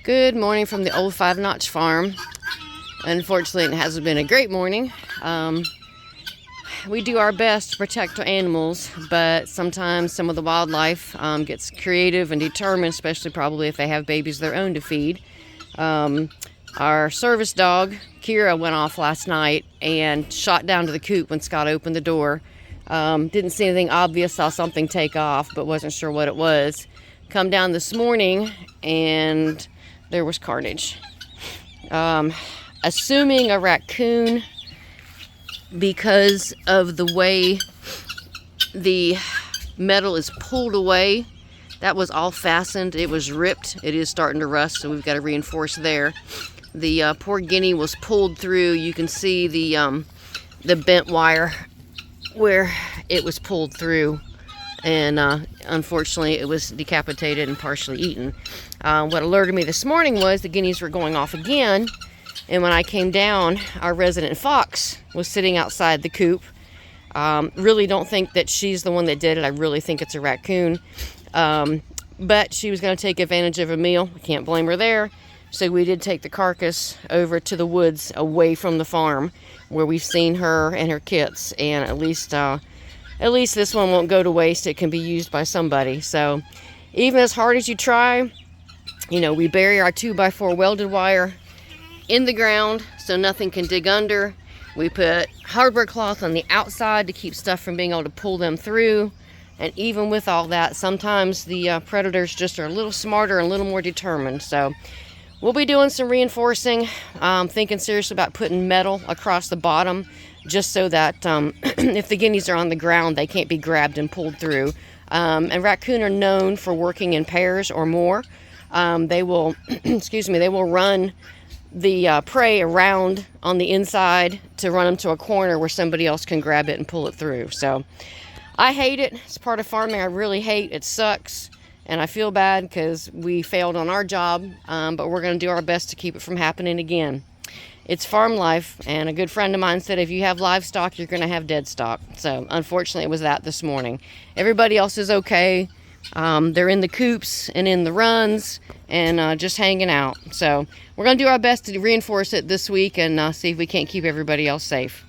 Good morning from the old Five Notch farm. Unfortunately, it hasn't been a great morning. We do our best to protect our animals, but sometimes some of the wildlife gets creative and determined, especially probably if they have babies of their own to feed. Our service dog, Kira, went off last night and shot down to the coop when Scott opened the door. Didn't see anything obvious, saw something take off, but wasn't sure what it was. Come down this morning and there was carnage. Assuming a raccoon, because of the way the metal is pulled away. That was all fastened. It was ripped. It is starting to rust, so we've got to reinforce there. The poor guinea was pulled through. You can see the bent wire where it was pulled through, and unfortunately it was decapitated and partially eaten. What alerted me this morning was the guineas were going off again, and when I came down, our resident fox was sitting outside the coop. Really don't think that she's the one that did it. I really think it's a raccoon, but she was going to take advantage of a meal. I can't blame her there. So we did take the carcass over to the woods away from the farm where we've seen her and her kits, and at least this one won't go to waste. It can be used by somebody. So even as hard as you try, you know, we bury our 2x4 welded wire in the ground so nothing can dig under. We put hardware cloth on the outside to keep stuff from being able to pull them through. And even with all that, sometimes the predators just are a little smarter and a little more determined. So we'll be doing some reinforcing, thinking seriously about putting metal across the bottom, just so that if the guineas are on the ground, they can't be grabbed and pulled through. And raccoon are known for working in pairs or more. They will, they will run the prey around on the inside to run them to a corner where somebody else can grab it and pull it through. So I hate it. It's part of farming I really hate. It sucks. And I feel bad because we failed on our job, but we're going to do our best to keep it from happening again. It's farm life, and a good friend of mine said if you have livestock, you're going to have dead stock. So unfortunately, it was that this morning. Everybody else is okay. They're in the coops and in the runs and just hanging out. So we're going to do our best to reinforce it this week and see if we can't keep everybody else safe.